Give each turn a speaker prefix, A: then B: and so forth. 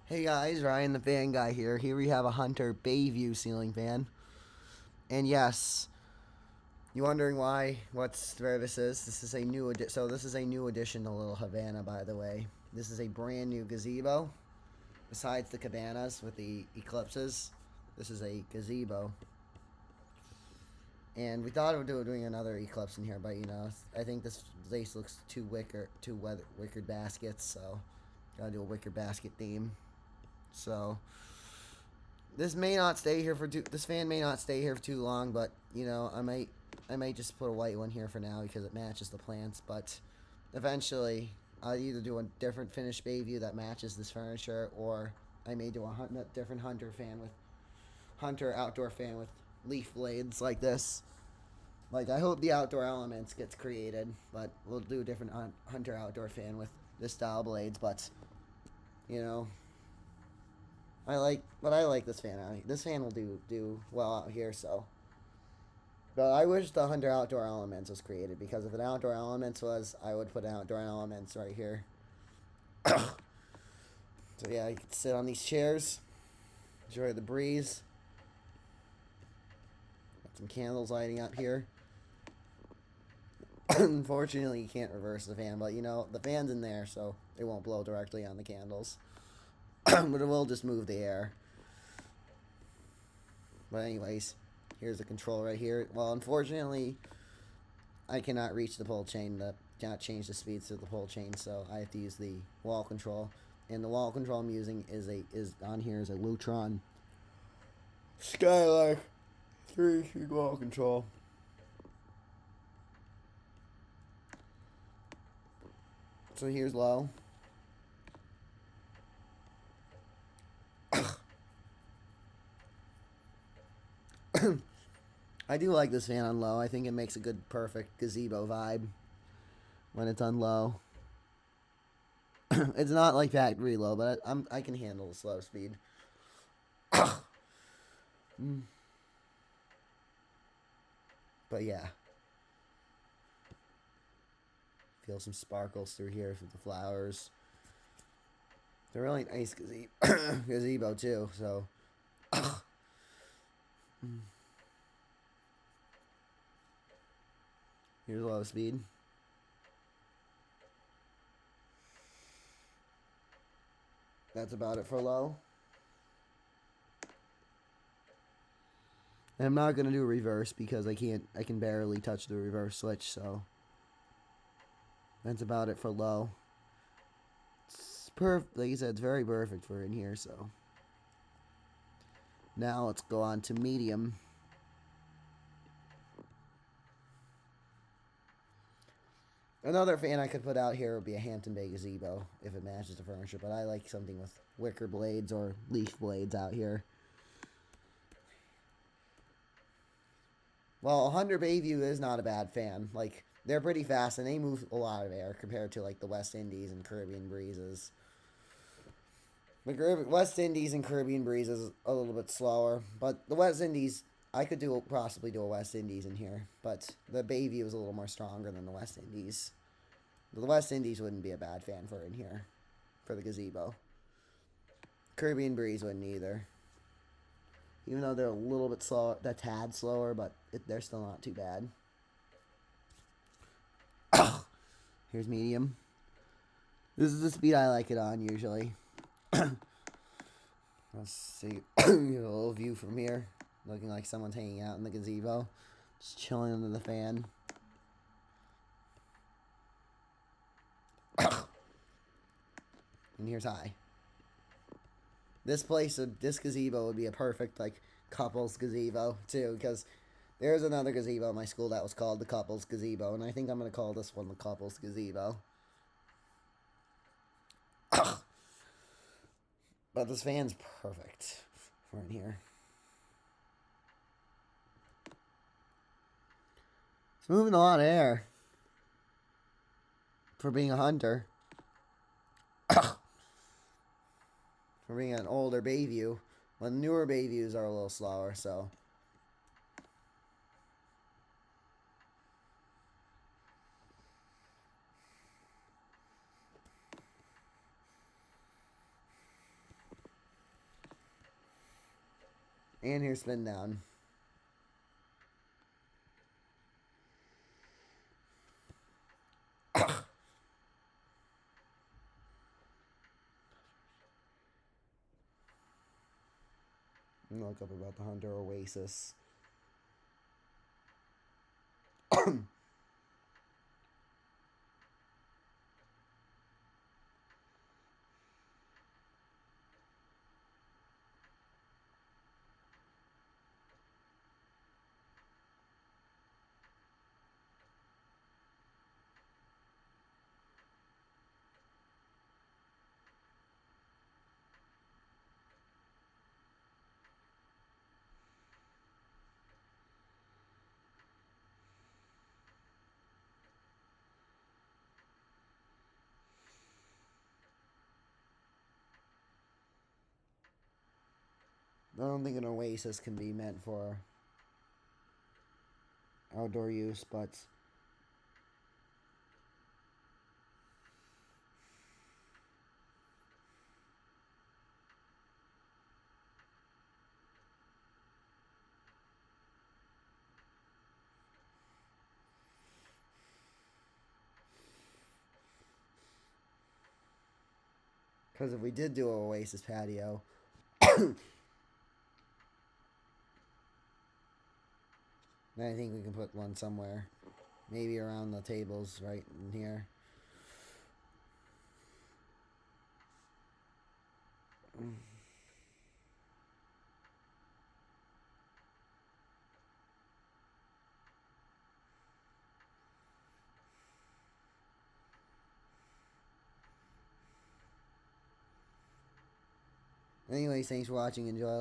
A: Hey guys, Ryan the fan guy here. Here we have a Hunter Bayview ceiling fan. And yes, you wondering where this is? This is a new this is a new addition to Little Havana, by the way. This is a brand new gazebo. Besides the cabanas with the eclipses, this is a gazebo. And we thought of doing another eclipse in here, but I think this place looks too wickered baskets, so gotta do a wicker basket theme. So this may not stay here for this fan may not stay here for too long, but I might just put a white one here for now because it matches the plants, but eventually I'll either do a different finished Bayview that matches this furniture, or I may do a different Hunter outdoor fan with leaf blades like this. Like, I hope the outdoor elements gets created, but we'll do a different Hunter outdoor fan with this style blades, but you know I like this fan out. This fan will do well out here. So, but I wish the Hunter Outdoor Elements was created, because if an Outdoor Elements was, I would put Outdoor Elements right here. So yeah, you can sit on these chairs, enjoy the breeze. Got some candles lighting up here. Unfortunately, you can't reverse the fan, but the fan's in there, so it won't blow directly on the candles. But it will just move the air. But anyways, here's the control right here. Well, unfortunately, I cannot reach the pole chain. Cannot change the speeds through the pole chain, so I have to use the wall control. And the wall control I'm using is on here is a Lutron Skylark 3 wall control. So here's low. I do like this fan on low. I think it makes a good, perfect gazebo vibe when it's on low. It's not like factory low, but I can handle the slow speed. But yeah, feel some sparkles through here with the flowers. They're really nice gazebo too. So. Here's low speed. That's about it for low. And I'm not going to do reverse because I can barely touch the reverse switch, so that's about it for low. It's perfect. Like I said, it's very perfect for in here, so. Now let's go on to medium. Another fan I could put out here would be a Hampton Bay gazebo if it matches the furniture, but I like something with wicker blades or leaf blades out here. Well, 100 Bayview is not a bad fan. Like, they're pretty fast and they move a lot of air compared to like the West Indies and Caribbean breezes. The West Indies and Caribbean breezes a little bit slower, but the West Indies, I could possibly do a West Indies in here, but the Bayview is a little more stronger than the West Indies. The West Indies wouldn't be a bad fan for in here, for the gazebo. Caribbean breeze wouldn't either. Even though they're a little bit slower, a tad slower, but they're still not too bad. Here's medium. This is the speed I like it on usually. Let's see. A little view from here. Looking like someone's hanging out in the gazebo. Just chilling under the fan. And here's high. This gazebo would be a perfect, like, couples gazebo, too, because there's another gazebo in my school that was called the couples gazebo, and I think I'm going to call this one the couples gazebo. But this fan's perfect for in here. It's moving a lot of air for being a hunter. For being an older Bayview. When newer Bayviews are a little slower, so. And here's spin down. Look up about the Hunter Oasis. I don't think an Oasis can be meant for outdoor use, but because if we did do an Oasis patio, then I think we can put one somewhere. Maybe around the tables right in here. Anyways, thanks for watching. Enjoy.